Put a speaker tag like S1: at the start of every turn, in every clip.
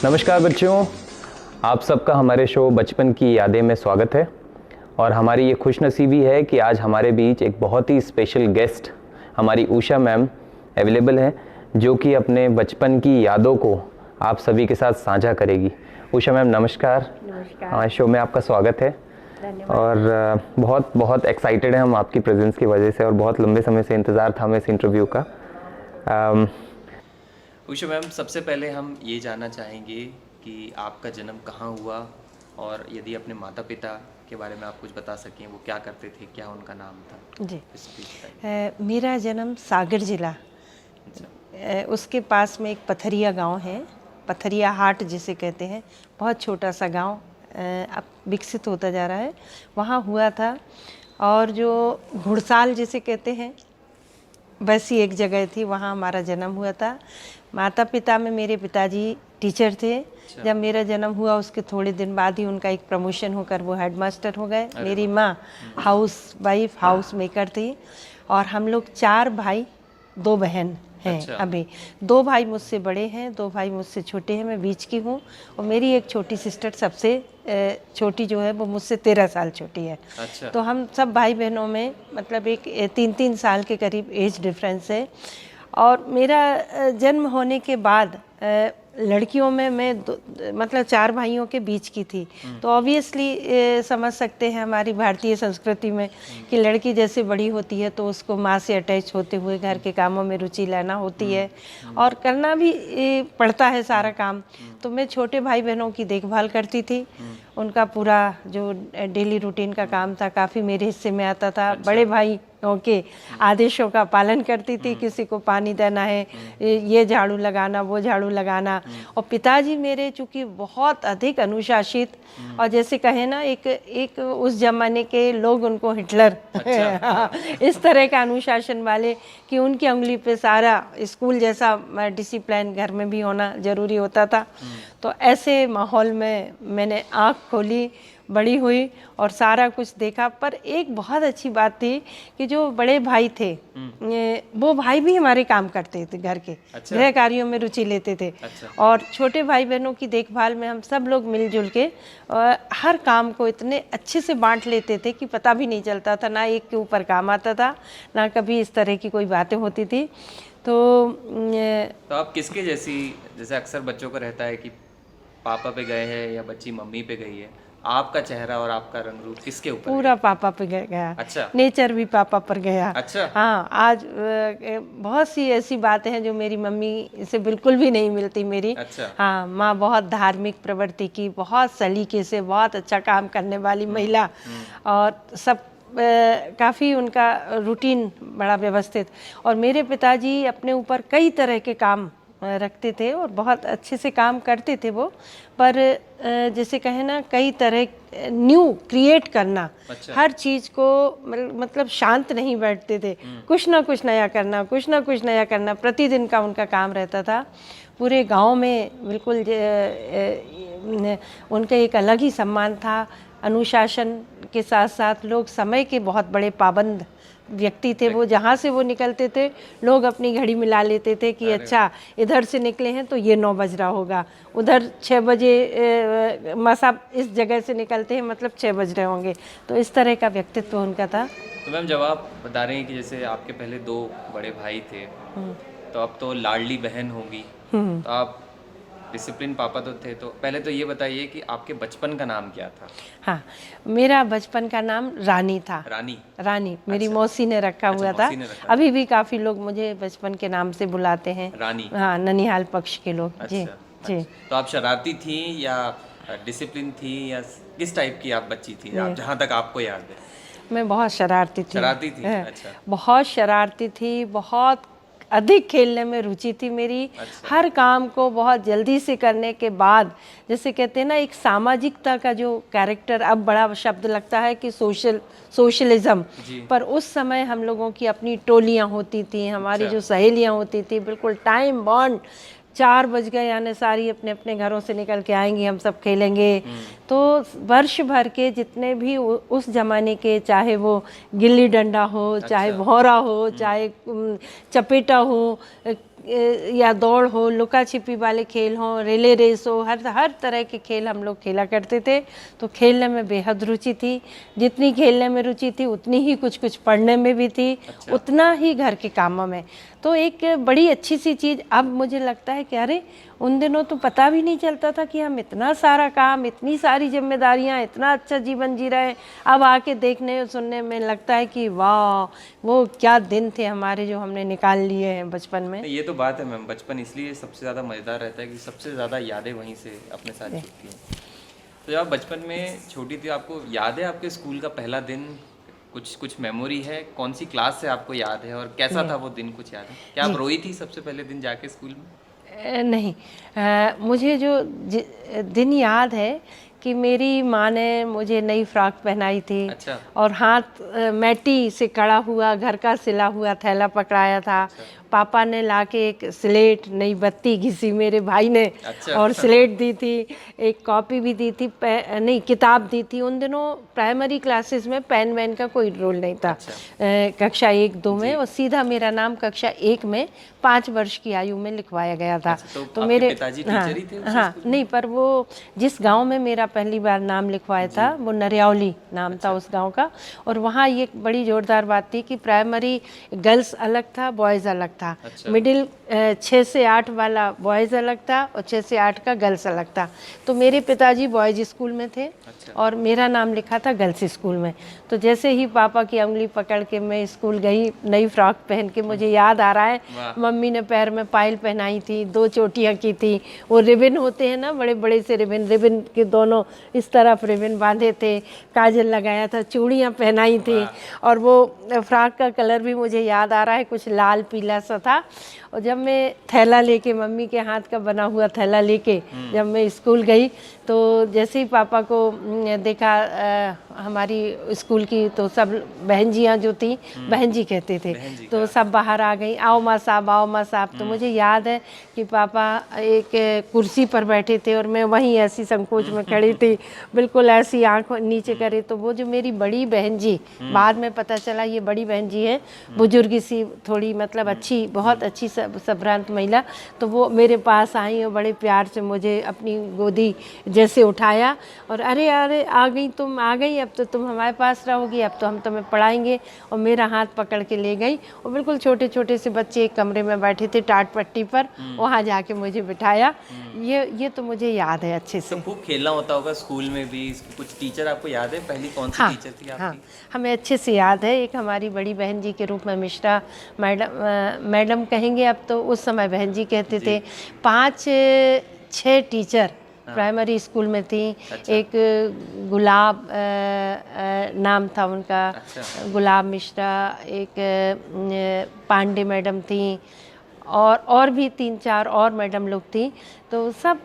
S1: नमस्कार बच्चों, आप सबका हमारे शो बचपन की यादें में स्वागत है। और हमारी ये खुशनसीबी है कि आज हमारे बीच एक बहुत ही स्पेशल गेस्ट हमारी उषा मैम अवेलेबल है, जो कि अपने बचपन की यादों को आप सभी के साथ साझा करेगी। उषा मैम नमस्कार। हमारे शो में आपका स्वागत है। और बहुत बहुत एक्साइटेड हैं हम आपकी प्रेजेंस की वजह से, और बहुत लंबे समय से इंतज़ार था हमें इस इंटरव्यू का।
S2: उषा मैम, सबसे पहले हम ये जानना चाहेंगे कि आपका जन्म कहाँ हुआ, और यदि अपने माता पिता के बारे में आप कुछ बता सकें, वो क्या करते थे, क्या उनका नाम था।
S3: जी, मेरा जन्म सागर जिला, उसके पास में एक पथरिया गांव है, पथरिया हाट जिसे कहते हैं, बहुत छोटा सा गांव, अब विकसित होता जा रहा है, वहाँ हुआ था। और जो घुड़साल जिसे कहते हैं, वैसी एक जगह थी, वहाँ हमारा जन्म हुआ था। माता पिता में मेरे पिताजी टीचर थे। जब मेरा जन्म हुआ उसके थोड़े दिन बाद ही उनका एक प्रमोशन होकर वो हेडमास्टर हो गए। मेरी माँ हाउस वाइफ, हाउस मेकर थी। और हम लोग 4 भाई 2 बहन हैं। अभी 2 भाई मुझसे बड़े हैं, 2 भाई मुझसे छोटे हैं, मैं बीच की हूँ। और मेरी एक छोटी सिस्टर सबसे छोटी जो है वो मुझसे 13 साल छोटी है। तो हम सब भाई बहनों में मतलब एक 3-3 साल के करीब एज डिफरेंस है। और मेरा जन्म होने के बाद लड़कियों में मैं मतलब 4 भाइयों के बीच की थी। तो ऑब्वियसली समझ सकते हैं हमारी भारतीय संस्कृति में कि लड़की जैसे बड़ी होती है तो उसको माँ से अटैच होते हुए घर के कामों में रुचि लेना होती है, और करना भी पड़ता है सारा काम। तो मैं छोटे भाई बहनों की देखभाल करती थी। उनका पूरा जो डेली रूटीन का काम था काफ़ी मेरे हिस्से में आता था। बड़े भाई के आदेशों का पालन करती थी, किसी को पानी देना है, ये झाड़ू लगाना, वो झाड़ू लगाना। और पिताजी मेरे चूँकि बहुत अधिक अनुशासित, और जैसे कहे ना एक उस जमाने के लोग उनको हिटलर इस तरह का अनुशासन वाले, कि उनकी उंगली पे सारा स्कूल जैसा डिसिप्लिन घर में भी होना ज़रूरी होता था। तो ऐसे माहौल में मैंने आँख खोली, बड़ी हुई और सारा कुछ देखा। पर एक बहुत अच्छी बात थी कि जो बड़े भाई थे वो भाई भी हमारे काम करते थे, घर के गृह कार्यों में रुचि लेते थे। और छोटे भाई बहनों की देखभाल में हम सब लोग मिलजुल के हर काम को इतने अच्छे से बांट लेते थे कि पता भी नहीं चलता था, ना एक के ऊपर काम आता था, ना कभी इस तरह की कोई बातें होती थी। तो
S2: आप किसके जैसे अक्सर बच्चों को रहता है कि पापा पे गए हैं या बच्ची मम्मी पे गई है, आपका चेहरा और आपका रंग रूप किसके ऊपर?
S3: पूरा पापा पे गया।
S2: अच्छा।
S3: नेचर भी पापा पर गया।
S2: अच्छा।
S3: हाँ, आज बहुत सी ऐसी बातें हैं जो मेरी मम्मी से बिल्कुल भी नहीं मिलती मेरी।
S2: अच्छा।
S3: हाँ, माँ बहुत धार्मिक प्रवृत्ति की, बहुत सलीके से, बहुत अच्छा काम करने वाली महिला, और सब काफ़ी उनका रूटीन बड़ा व्यवस्थित। और मेरे पिताजी अपने ऊपर कई तरह के काम रखते थे और बहुत अच्छे से काम करते थे वो। पर जैसे कहे ना, कई तरह न्यू क्रिएट करना। अच्छा। हर चीज़ को मतलब शांत नहीं बैठते थे, कुछ ना कुछ नया करना, कुछ ना कुछ नया करना, प्रतिदिन का उनका काम रहता था। पूरे गांव में बिल्कुल उनका एक अलग ही सम्मान था। अनुशासन के साथ साथ लोग समय के बहुत बड़े पाबंद व्यक्ति थे। वो जहाँ से वो निकलते थे लोग अपनी घड़ी मिला लेते थे कि अच्छा इधर से निकले हैं तो ये 9 बज रहा होगा, उधर 6 बजे साहब इस जगह से निकलते हैं मतलब 6 बज रहे होंगे। तो इस तरह का व्यक्तित्व उनका था।
S2: तो मैम, जब आप बता रहे हैं कि जैसे आपके पहले 2 बड़े भाई थे, तो अब तो लाडली बहन होंगी, तो आप डिसिप्लिन पापा तो थे, तो पहले तो ये बताइए कि आपके बचपन का नाम क्या था?
S3: हाँ, मेरा बचपन का नाम रानी था। रानी मेरी
S2: अच्छा।
S3: मौसी ने रखा हुआ था। अभी भी काफ़ी लोग मुझे बचपन के नाम से बुलाते हैं,
S2: रानी।
S3: हाँ, ननिहाल पक्ष के लोग।
S2: अच्छा,
S3: जी। जी।
S2: तो आप शरारती थी या डिसिप्लिन थी, या किस टाइप की आप बच्ची थी, आप जहाँ तक आपको याद है?
S3: मैं बहुत शरारती थी।
S2: शरारती थी? अच्छा।
S3: बहुत शरारती थी, बहुत अधिक खेलने में रुचि थी मेरी। अच्छा। हर काम को बहुत जल्दी से करने के बाद, जैसे कहते हैं ना, एक सामाजिकता का जो कैरेक्टर, अब बड़ा शब्द लगता है कि सोशलिज्म, पर उस समय हम लोगों की अपनी टोलियां होती थी, हमारी जो सहेलियां होती थी, बिल्कुल टाइम बॉन्ड, 4 बज गए यानी सारी अपने अपने घरों से निकल के आएंगी, हम सब खेलेंगे। तो वर्ष भर के जितने भी उस ज़माने के, चाहे वो गिल्ली डंडा हो, चाहे भौरा हो, चाहे चपेटा हो, या दौड़ हो, लुका छिपी वाले खेल हों, रिले रेस हो, हर तरह के खेल हम लोग खेला करते थे। तो खेलने में बेहद रुचि थी। जितनी खेलने में रुचि थी उतनी ही कुछ पढ़ने में भी थी।
S2: अच्छा।
S3: उतना ही घर के कामों में। तो एक बड़ी अच्छी सी चीज़ अब मुझे लगता है कि अरे उन दिनों तो पता भी नहीं चलता था कि हम इतना सारा काम, इतनी सारी जिम्मेदारियां, इतना अच्छा जीवन जी रहे हैं। अब आके देखने और सुनने में लगता है कि वाह, वो क्या दिन थे हमारे जो हमने निकाल लिए हैं बचपन में।
S2: ये तो बात है मैम, बचपन इसलिए सबसे ज़्यादा मज़ेदार रहता है कि सबसे ज़्यादा यादें वहीं से अपने साथ जुड़ती हैं। तो जब आप बचपन में छोटी थी, आपको याद है आपके स्कूल का पहला दिन? कुछ मेमोरी है? कौन सी क्लास से आपको याद है और कैसा था वो दिन, कुछ याद है? क्या आप रोई थी सबसे पहले दिन जाके स्कूल में?
S3: नहीं, मुझे जो दिन याद है कि मेरी माँ ने मुझे नई फ्रॉक पहनाई थी।
S2: अच्छा।
S3: और हाथ मैटी से कड़ा हुआ घर का सिला हुआ थैला पकड़ाया था।
S2: अच्छा।
S3: पापा ने लाके एक स्लेट, नई बत्ती घिसी मेरे भाई ने।
S2: अच्छा।
S3: और स्लेट दी थी, एक कॉपी भी दी थी, नहीं किताब दी थी। उन दिनों प्राइमरी क्लासेस में पेन वैन का कोई रोल नहीं था।
S2: अच्छा।
S3: कक्षा 1-2 में, और सीधा मेरा नाम कक्षा 1 में 5 वर्ष की आयु में लिखवाया गया था।
S2: अच्छा, तो
S3: मेरे
S2: आपके पिताजी टीचर ही थे उस
S3: हाँ,
S2: स्कूल में?
S3: नहीं, पर वो जिस गांव में मेरा पहली बार नाम लिखवाया था वो नरियावली नाम था उस गांव का। और वहाँ ये बड़ी जोरदार बात थी कि प्राइमरी गर्ल्स अलग था, बॉयज़ अलग था।
S2: अच्छा।
S3: मिडिल 6 से 8 वाला बॉयज़ अलग था और 6 से 8 का गर्ल्स अलग था। तो मेरे पिताजी बॉयज़ स्कूल में थे।
S2: अच्छा।
S3: और मेरा नाम लिखा था गर्ल्स स्कूल में। तो जैसे ही पापा की उंगली पकड़ के मैं स्कूल गई, नई फ्रॉक पहन के, मुझे याद आ रहा है मम्मी ने पैर में पायल पहनाई थी, 2 चोटियाँ की थी। वो रिबन होते हैं ना, बड़े बड़े से रिबन के दोनों इस तरफ रिबन बांधे थे, काजल लगाया था, चूड़ियाँ पहनाई थी। और वो फ्रॉक का कलर भी मुझे याद आ रहा है, कुछ लाल पीला सा था। और जब मैं थैला लेके, मम्मी के हाथ का बना हुआ थैला लेके जब मैं स्कूल गई, तो जैसे ही पापा को देखा हमारी स्कूल की, तो सब बहन जियाँ जो थी, बहन जी कहते थे, तो सब बाहर आ गई, आओ माँ साहब, आओ माँ साहब। तो मुझे याद है कि पापा एक कुर्सी पर बैठे थे और मैं वहीं ऐसी संकोच में खड़ी थी, बिल्कुल ऐसी आँख नीचे करे। तो वो जो मेरी बड़ी बहन जी, बाद में पता चला ये बड़ी बहन जी है, बुजुर्ग सी, थोड़ी मतलब अच्छी, बहुत अच्छी संभ्रांत महिला। तो वो मेरे पास आई और बड़े प्यार से मुझे अपनी गोदी जैसे उठाया और अरे अरे आ गई, तुम आ गई, अब तो तुम हमारे पास रहोगी, अब तो हम तुम्हें पढ़ाएंगे। और मेरा हाथ पकड़ के ले गई और बिल्कुल छोटे छोटे से बच्चे एक कमरे में बैठे थे टाट पट्टी पर, वहाँ जाके मुझे बिठाया। ये तो मुझे याद है अच्छे से।
S2: तो खूब खेलना होता होगा स्कूल में भी। कुछ टीचर आपको याद है? पहली कौन सी टीचर थी आपकी?
S3: हाँ, हमें अच्छे से याद है। एक हमारी बड़ी बहन जी के रूप में मिश्रा मैडम कहेंगे अब तो, उस समय बहन जी कहते थे। 5-6 टीचर प्राइमरी स्कूल में थी।
S2: अच्छा।
S3: एक गुलाब नाम था उनका।
S2: अच्छा।
S3: गुलाब मिश्रा, एक पांडे मैडम थी, और भी 3-4 और मैडम लोग थी। तो सब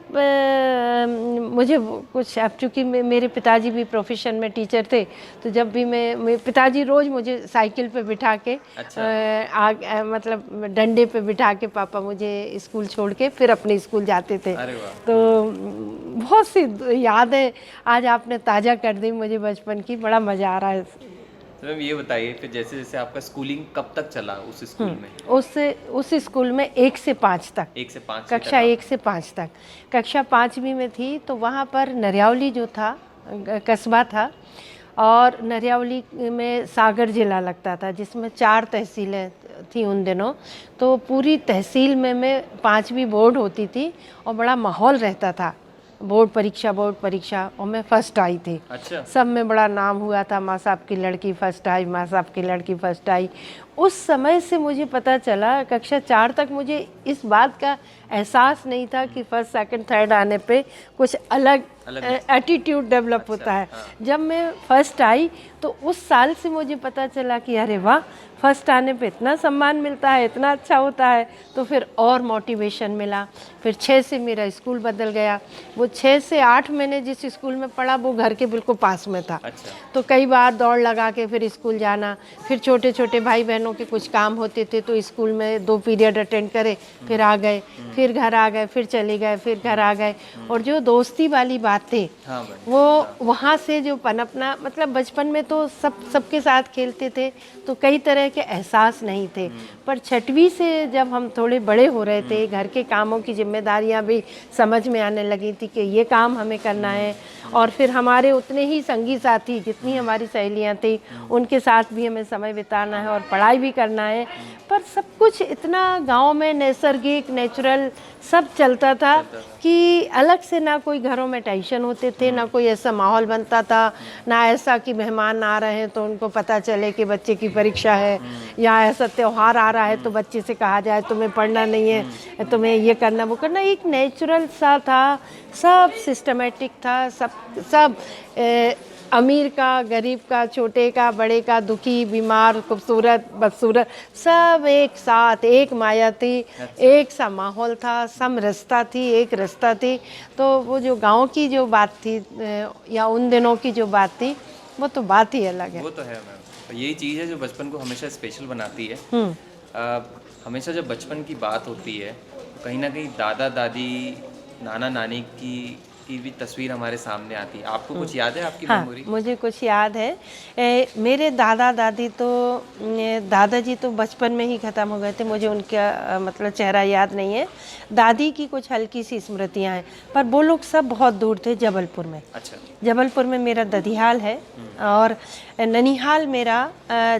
S3: मुझे कुछ, अब चूँकि मेरे पिताजी भी प्रोफेशन में टीचर थे, तो जब भी मैं पिताजी रोज़ मुझे साइकिल पे बिठा के,
S2: अच्छा।
S3: मतलब डंडे पे बिठा के पापा मुझे स्कूल छोड़ के फिर अपने स्कूल जाते थे।
S2: अरे वाह।
S3: तो बहुत सी यादें आज आपने ताज़ा कर दी मुझे बचपन की, बड़ा मज़ा आ रहा है।
S2: तो मैम ये बताइए, फिर जैसे जैसे आपका स्कूलिंग कब तक चला उस स्कूल में?
S3: उस स्कूल में 1 से 5 तक,
S2: 1 से 5
S3: कक्षा 1 से 5 तक। कक्षा 5वीं में थी तो वहाँ पर नरियावली जो था कस्बा था, और नरियावली में सागर जिला लगता था, जिसमें 4 तहसीलें थी उन दिनों। तो पूरी तहसील में मैं 5वीं बोर्ड होती थी और बड़ा माहौल रहता था, बोर्ड परीक्षा, और मैं फर्स्ट आई थी।
S2: अच्छा।
S3: सब में बड़ा नाम हुआ था, माँ साहब की लड़की फर्स्ट आई, माँ साहब की लड़की फर्स्ट आई। उस समय से मुझे पता चला, कक्षा 4 तक मुझे इस बात का एहसास नहीं था कि फर्स्ट सेकंड थर्ड आने पे कुछ अलग एटीट्यूड डेवलप होता है। जब मैं फर्स्ट आई तो उस साल से मुझे पता चला कि अरे वाह, फर्स्ट आने पे इतना सम्मान मिलता है, इतना अच्छा होता है। तो फिर और मोटिवेशन मिला। फिर 6 से मेरा स्कूल बदल गया। वो 6 से 8 मैंने जिस स्कूल में पढ़ा वो घर के बिल्कुल पास में था।
S2: अच्छा।
S3: तो कई बार दौड़ लगा के फिर स्कूल जाना। फिर छोटे छोटे भाई बहनों के कुछ काम होते थे तो स्कूल में 2 पीरियड अटेंड करे, फिर आ गए, फिर घर आ गए, फिर चले गए, फिर घर आ गए। और जो दोस्ती वाली बात थी, वो वहाँ से जो पनपना, मतलब बचपन में तो सबके साथ खेलते थे, तो कई तरह के एहसास नहीं थे। पर 6वीं से जब हम थोड़े बड़े हो रहे थे, घर के कामों की जिम्मेदारियां भी समझ में आने लगी थी कि ये काम हमें करना है, और फिर हमारे उतने ही संगी साथी जितनी हमारी सहेलियां थी उनके साथ भी हमें समय बिताना है और पढ़ाई भी करना है। पर सब कुछ इतना गांव में नैसर्गिक नेचुरल सब चलता था कि अलग से ना कोई घरों में टेंशन होते थे, ना कोई ऐसा माहौल बनता था, ना ऐसा कि मेहमान आ रहे हैं तो उनको पता चले कि बच्चे की परीक्षा है, या ऐसा त्यौहार आ रहा है तो बच्चे से कहा जाए तुम्हें पढ़ना नहीं है, तुम्हें ये करना वो करना। एक नेचुरल सा था, सब सिस्टमेटिक था, सब अमीर का, गरीब का, छोटे का, बड़े का, दुखी, बीमार, खूबसूरत, बदसूरत, सब एक साथ, एक माया थी, एक सा माहौल था, समरसता थी, एक रस्ता थी। तो वो जो गांव की जो बात थी या उन दिनों की जो बात थी, वो तो बात ही अलग है।
S2: वो तो है मैम, तो यही चीज़ है जो बचपन को हमेशा स्पेशल बनाती है। हमेशा जब बचपन की बात होती है तो कहीं ना कहीं दादा दादी, नाना नानी की भी तस्वीर हमारे सामने आती है। आपको कुछ याद है आपकी मेमोरी?
S3: मुझे कुछ याद है। मेरे दादा दादी तो, दादाजी तो बचपन में ही ख़त्म हो गए थे, मुझे उनका मतलब चेहरा याद नहीं है। दादी की कुछ हल्की सी स्मृतियाँ हैं, पर वो लोग सब बहुत दूर थे, जबलपुर में।
S2: अच्छा।
S3: जबलपुर में मेरा ददिहाल है, और ननिहाल मेरा,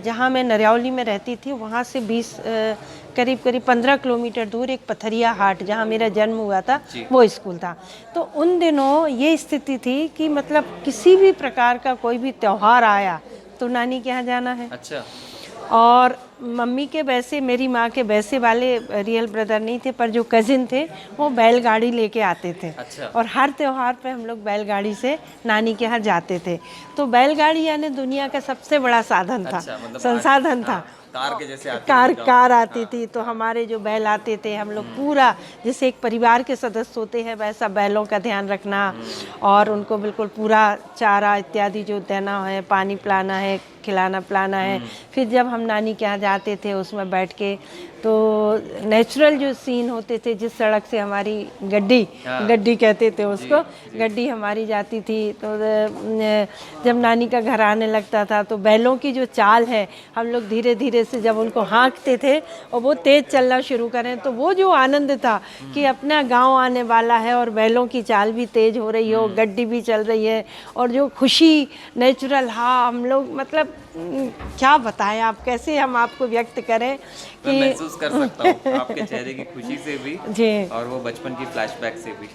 S3: जहाँ मैं नरियावली में रहती थी, वहाँ से करीब 15 किलोमीटर दूर एक पथरिया हाट, जहाँ मेरा जन्म हुआ था, वो स्कूल था। तो उन दिनों ये स्थिति थी कि मतलब किसी भी प्रकार का कोई भी त्यौहार आया तो नानी के यहाँ जाना है।
S2: अच्छा।
S3: और मम्मी के वैसे, मेरी माँ के वैसे वाले रियल ब्रदर नहीं थे, पर जो कजिन थे वो बैलगाड़ी लेके आते थे।
S2: अच्छा।
S3: और हर त्योहार पे हम लोग बैलगाड़ी से नानी के यहाँ जाते थे। तो बैलगाड़ी यानी दुनिया का सबसे बड़ा साधन था।
S2: अच्छा, मतलब
S3: संसाधन था।
S2: कार के जैसे आती
S3: कार आती थी, तो हमारे जो बैल आते थे, हम लोग पूरा जैसे एक परिवार के सदस्य होते हैं वैसा बैलों का ध्यान रखना, और उनको बिल्कुल पूरा चारा इत्यादि जो देना है, पानी पिलाना है, खिलाना पिलाना है। फिर जब हम नानी के यहाँ जाते थे उसमें बैठ के, तो नेचुरल जो सीन होते थे, जिस सड़क से हमारी गड्डी कहते थे उसको, गड्डी हमारी जाती थी, तो जब नानी का घर आने लगता था तो बैलों की जो चाल है, हम लोग धीरे धीरे से जब उनको हाँकते थे और वो तेज़ चलना शुरू करें, तो वो जो आनंद था कि अपना गांव आने वाला है और बैलों की चाल भी तेज़ हो रही हो, गड्डी भी चल रही है, और जो खुशी नेचुरल, हाँ हम लोग मतलब क्या बताएं, आप कैसे हम आपको व्यक्त करें कि
S2: मैं महसूस कर सकता हूँ आपके चेहरे की खुशी से भी
S3: जी,
S2: और वो बचपन की फ्लैशबैक से भी।